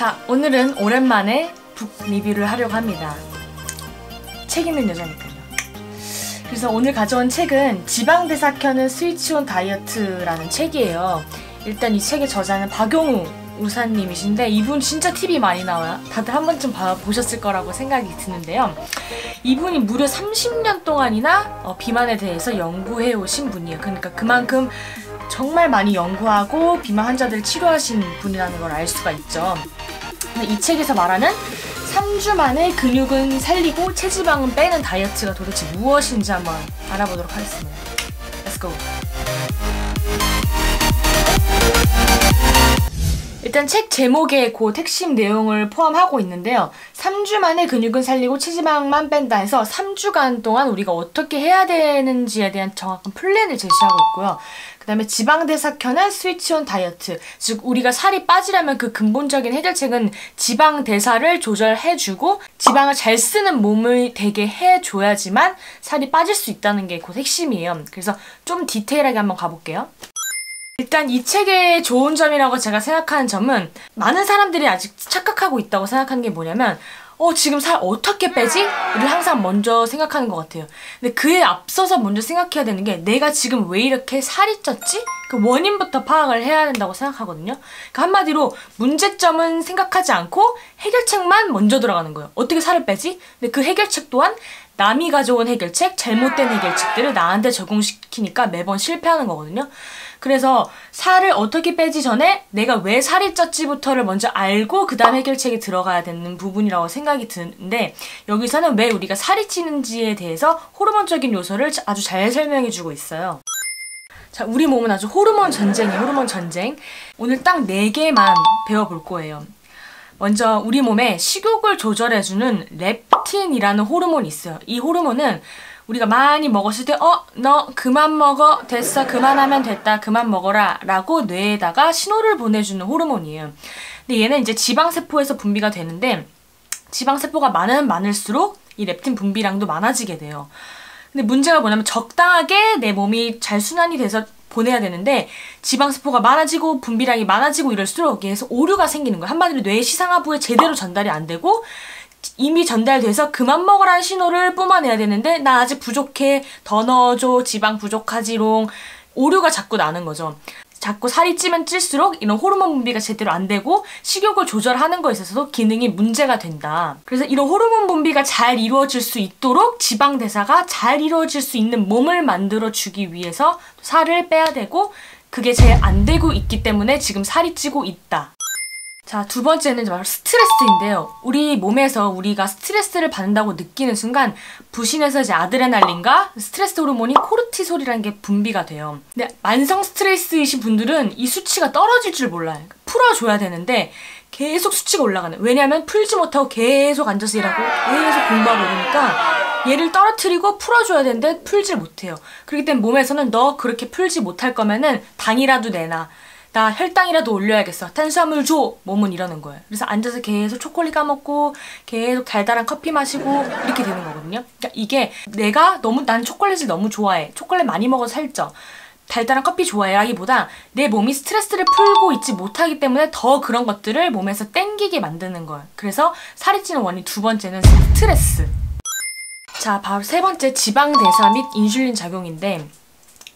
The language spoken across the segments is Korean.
자, 오늘은 오랜만에 북 리뷰를 하려고 합니다. 책 읽는 여자니까요. 그래서 오늘 가져온 책은 지방대사 켜는 스위치온 다이어트라는 책이에요. 일단 이 책의 저자는 박용우 우사님이신데 이분 진짜 팁이 많이 나와요. 다들 한 번쯤 보셨을 거라고 생각이 드는데요. 이분이 무려 30년 동안이나 비만에 대해서 연구해 오신 분이에요. 그러니까 그만큼 정말 많이 연구하고 비만 환자들을 치료하신 분이라는 걸 알 수가 있죠. 근데 이 책에서 말하는 3주 만에 근육은 살리고 체지방은 빼는 다이어트가 도대체 무엇인지 한번 알아보도록 하겠습니다. Let's go! 일단 책 제목에 그 핵심 내용을 포함하고 있는데요. 3주 만에 근육은 살리고 체지방만 뺀다 해서 3주간 동안 우리가 어떻게 해야 되는지에 대한 정확한 플랜을 제시하고 있고요. 그 다음에 지방대사 켜는 스위치온 다이어트, 즉 우리가 살이 빠지려면 그 근본적인 해결책은 지방대사를 조절해주고 지방을 잘 쓰는 몸을 되게 해줘야지만 살이 빠질 수 있다는 게 그 핵심이에요. 그래서 좀 디테일하게 한번 가볼게요. 일단 이 책의 좋은 점이라고 제가 생각하는 점은 많은 사람들이 아직 착각하고 있다고 생각하는 게 뭐냐면 지금 살 어떻게 빼지? 를 항상 먼저 생각하는 것 같아요. 근데 그에 앞서서 먼저 생각해야 되는 게 내가 지금 왜 이렇게 살이 쪘지? 그 원인부터 파악을 해야 된다고 생각하거든요. 그러니까 한마디로 문제점은 생각하지 않고 해결책만 먼저 들어가는 거예요. 어떻게 살을 빼지? 근데 그 해결책 또한 남이 가져온 해결책, 잘못된 해결책들을 나한테 적용시키니까 매번 실패하는 거거든요. 그래서 살을 어떻게 빼지 전에 내가 왜 살이 쪘지부터를 먼저 알고 그 다음 해결책에 들어가야 되는 부분이라고 생각이 드는데 여기서는 왜 우리가 살이 찌는지에 대해서 호르몬적인 요소를 아주 잘 설명해주고 있어요. 자, 우리 몸은 아주 호르몬 전쟁이에요. 호르몬 전쟁. 오늘 딱 4개만 배워볼 거예요. 먼저 우리 몸에 식욕을 조절해주는 렙틴이라는 호르몬이 있어요. 이 호르몬은 우리가 많이 먹었을 때 너 그만 먹어, 됐어, 그만하면 됐다, 그만 먹어라 라고 뇌에다가 신호를 보내주는 호르몬이에요. 근데 얘는 이제 지방세포에서 분비가 되는데 지방세포가 많을수록 이 렙틴 분비량도 많아지게 돼요. 근데 문제가 뭐냐면 적당하게 내 몸이 잘 순환이 돼서 보내야 되는데 지방세포가 많아지고 분비량이 많아지고 이럴수록 얘에서 오류가 생기는 거예요. 한마디로 뇌 시상하부에 제대로 전달이 안 되고 이미 전달돼서 그만 먹으라는 신호를 뿜어내야 되는데 나 아직 부족해, 더 넣어줘, 지방 부족하지롱, 오류가 자꾸 나는 거죠. 자꾸 살이 찌면 찔수록 이런 호르몬 분비가 제대로 안 되고 식욕을 조절하는 거에 있어서도 기능이 문제가 된다. 그래서 이런 호르몬 분비가 잘 이루어질 수 있도록 지방 대사가 잘 이루어질 수 있는 몸을 만들어주기 위해서 살을 빼야 되고 그게 잘 안 되고 있기 때문에 지금 살이 찌고 있다. 자, 두 번째는 바로 스트레스인데요. 우리 몸에서 우리가 스트레스를 받는다고 느끼는 순간 부신에서 이제 아드레날린과 스트레스 호르몬이 코르티솔이라는 게 분비가 돼요. 근데 만성 스트레스이신 분들은 이 수치가 떨어질 줄 몰라요. 풀어줘야 되는데 계속 수치가 올라가는. 왜냐하면 풀지 못하고 계속 앉아서 일하고 계속 공부하고 이러니까 얘를 떨어뜨리고 풀어줘야 되는데 풀질 못해요. 그렇기 때문에 몸에서는 너 그렇게 풀지 못할 거면은 당이라도 내놔. 나 혈당이라도 올려야겠어. 탄수화물 줘! 몸은 이러는 거예요. 그래서 앉아서 계속 초콜릿 까먹고 계속 달달한 커피 마시고 이렇게 되는 거거든요. 그러니까 이게 난 초콜릿을 너무 좋아해. 초콜릿 많이 먹어서 살쪄. 달달한 커피 좋아해 라기보다 내 몸이 스트레스를 풀고 있지 못하기 때문에 더 그런 것들을 몸에서 땡기게 만드는 거예요. 그래서 살이 찌는 원인 두 번째는 스트레스. 자, 바로 세 번째 지방대사 및 인슐린 작용인데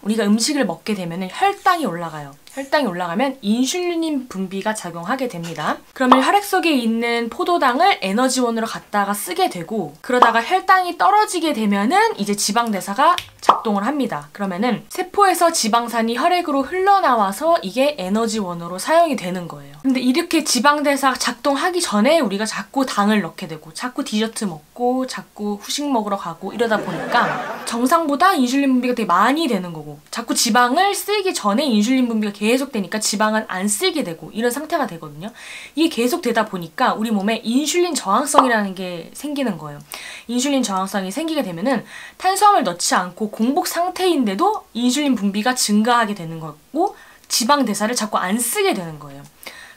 우리가 음식을 먹게 되면 혈당이 올라가요. 혈당이 올라가면 인슐린 분비가 작용하게 됩니다. 그러면 혈액 속에 있는 포도당을 에너지원으로 갖다가 쓰게 되고 그러다가 혈당이 떨어지게 되면은 이제 지방대사가 작동을 합니다. 그러면은 세포에서 지방산이 혈액으로 흘러나와서 이게 에너지원으로 사용이 되는 거예요. 근데 이렇게 지방대사가 작동하기 전에 우리가 자꾸 당을 넣게 되고 자꾸 디저트 먹고 자꾸 후식 먹으러 가고 이러다 보니까 정상보다 인슐린 분비가 되게 많이 되는 거고 자꾸 지방을 쓰기 전에 인슐린 분비가 계속 되니까 지방은 안 쓰게 되고 이런 상태가 되거든요. 이게 계속 되다 보니까 우리 몸에 인슐린 저항성이라는 게 생기는 거예요. 인슐린 저항성이 생기게 되면은 탄수화물 넣지 않고 공복 상태인데도 인슐린 분비가 증가하게 되는 거고 지방 대사를 자꾸 안 쓰게 되는 거예요.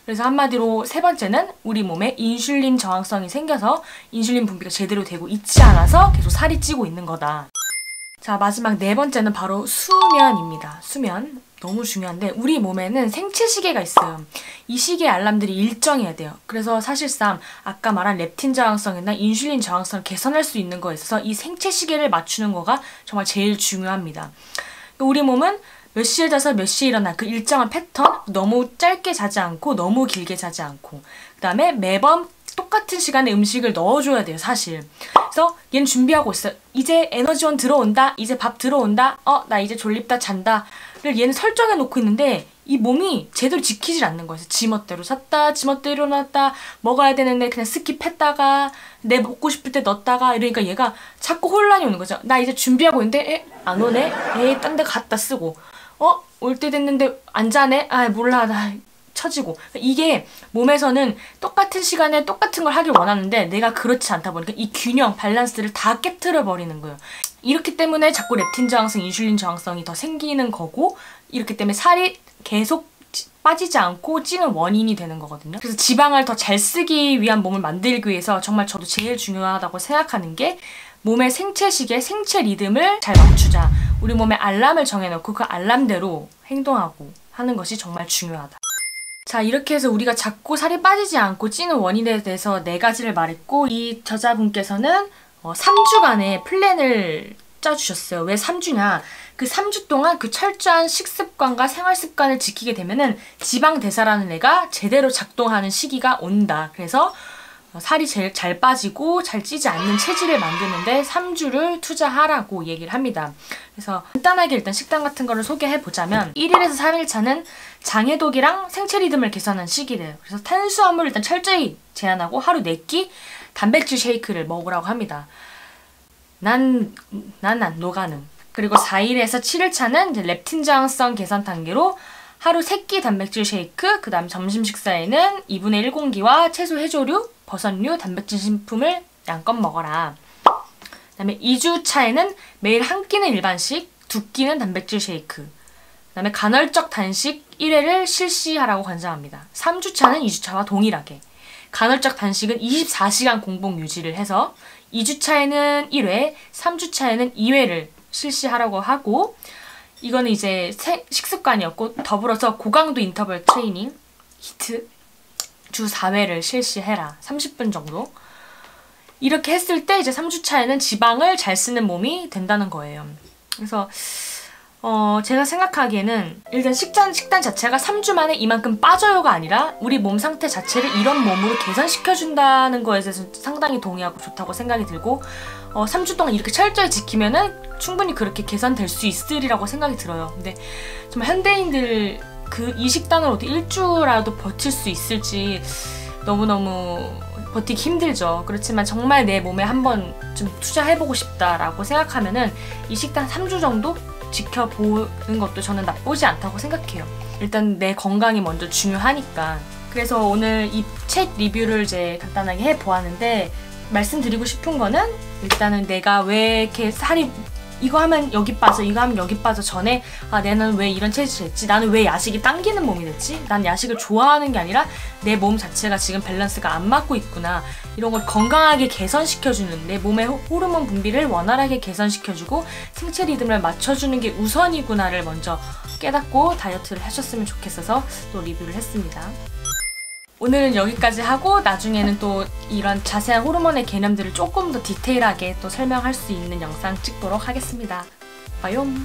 그래서 한마디로 세 번째는 우리 몸에 인슐린 저항성이 생겨서 인슐린 분비가 제대로 되고 있지 않아서 계속 살이 찌고 있는 거다. 자, 마지막 네 번째는 바로 수면입니다. 수면. 너무 중요한데 우리 몸에는 생체 시계가 있어요. 이 시계 알람들이 일정해야 돼요. 그래서 사실상 아까 말한 렙틴 저항성이나 인슐린 저항성을 개선할 수 있는 거에 있어서 이 생체 시계를 맞추는 거가 정말 제일 중요합니다. 우리 몸은 몇 시에 자서 몇 시에 일어나 그 일정한 패턴, 너무 짧게 자지 않고 너무 길게 자지 않고 그 다음에 매번 똑같은 시간에 음식을 넣어줘야 돼요, 사실. 그래서 얘는 준비하고 있어요. 이제 에너지원 들어온다, 이제 밥 들어온다, 나 이제 졸립다, 잔다를 얘는 설정해 놓고 있는데 이 몸이 제대로 지키질 않는 거예요. 지멋대로 잤다, 지멋대로 일어났다, 먹어야 되는데 그냥 스킵했다가 내 먹고 싶을 때 넣었다가 이러니까 얘가 자꾸 혼란이 오는 거죠. 나 이제 준비하고 있는데 안 오네? 딴 데 갖다 쓰고 올 때 됐는데 안 자네? 몰라, 나 처지고. 이게 몸에서는 똑같은 시간에 똑같은 걸 하길 원하는데 내가 그렇지 않다 보니까 이 균형, 밸런스를 다 깨트려 버리는 거예요. 이렇기 때문에 자꾸 렙틴 저항성, 인슐린 저항성이 더 생기는 거고 이렇기 때문에 살이 계속 빠지지 않고 찌는 원인이 되는 거거든요. 그래서 지방을 더 잘 쓰기 위한 몸을 만들기 위해서 정말 저도 제일 중요하다고 생각하는 게 몸의 생체 시계, 생체 리듬을 잘 맞추자. 우리 몸에 알람을 정해놓고 그 알람대로 행동하고 하는 것이 정말 중요하다. 자, 이렇게 해서 우리가 자꾸 살이 빠지지 않고 찌는 원인에 대해서 4가지를 말했고 이 저자분께서는 3주간의 플랜을 짜주셨어요. 왜 3주냐? 그 3주 동안 그 철저한 식습관과 생활습관을 지키게 되면은 지방 대사라는 애가 제대로 작동하는 시기가 온다. 그래서 살이 제일 잘 빠지고 잘 찌지 않는 체질을 만드는데 3주를 투자하라고 얘기를 합니다. 그래서 간단하게 일단 식단 같은 거를 소개해보자면 1일에서 3일차는 장해독이랑 생체 리듬을 개선하는 시기래요. 그래서 탄수화물을 일단 철저히 제한하고 하루 4끼 단백질 쉐이크를 먹으라고 합니다. 난 안 녹아는. 그리고 4일에서 7일차는 이제 렙틴 저항성 개선 단계로 하루 3끼 단백질 쉐이크, 그 다음 점심 식사에는 2분의 1 공기와 채소 해조류, 버섯류, 단백질 식품을 양껏 먹어라. 그 다음에 2주 차에는 매일 1끼는 일반식, 2끼는 단백질 쉐이크, 그 다음에 간헐적 단식 1회를 실시하라고 권장합니다. 3주 차는 2주 차와 동일하게 간헐적 단식은 24시간 공복 유지를 해서 2주 차에는 1회, 3주 차에는 2회를 실시하라고 하고 이거는 이제 식습관이었고 더불어서 고강도 인터벌 트레이닝, 히트 주 4회를 실시해라. 30분 정도. 이렇게 했을 때 이제 3주 차에는 지방을 잘 쓰는 몸이 된다는 거예요. 그래서 제가 생각하기에는 일단 식단 자체가 3주 만에 이만큼 빠져요가 아니라 우리 몸 상태 자체를 이런 몸으로 개선시켜준다는 거에 대해서 상당히 동의하고 좋다고 생각이 들고 3주 동안 이렇게 철저히 지키면은 충분히 그렇게 개선될 수 있으리라고 생각이 들어요. 근데 정말 현대인들 이 식단으로 어떻게 1주라도 버틸 수 있을지 너무너무 버티기 힘들죠. 그렇지만 정말 내 몸에 한번 좀 투자해보고 싶다라고 생각하면은 이 식단 3주 정도 지켜보는 것도 저는 나쁘지 않다고 생각해요. 일단 내 건강이 먼저 중요하니까. 그래서 오늘 이 책 리뷰를 이제 간단하게 해보았는데 말씀드리고 싶은 거는 일단은 내가 왜 이렇게 살이 이거 하면 여기 빠져, 이거 하면 여기 빠져 전에 내는 왜 이런 체질이 됐지? 나는 왜 야식이 당기는 몸이 됐지? 난 야식을 좋아하는 게 아니라 내 몸 자체가 지금 밸런스가 안 맞고 있구나. 이런 걸 건강하게 개선시켜주는 내 몸의 호르몬 분비를 원활하게 개선시켜주고 생체 리듬을 맞춰주는 게 우선이구나를 먼저 깨닫고 다이어트를 하셨으면 좋겠어서 또 리뷰를 했습니다. 오늘은 여기까지 하고 나중에는 또 이런 자세한 호르몬의 개념들을 조금 더 디테일하게 또 설명할 수 있는 영상 찍도록 하겠습니다. 빠용!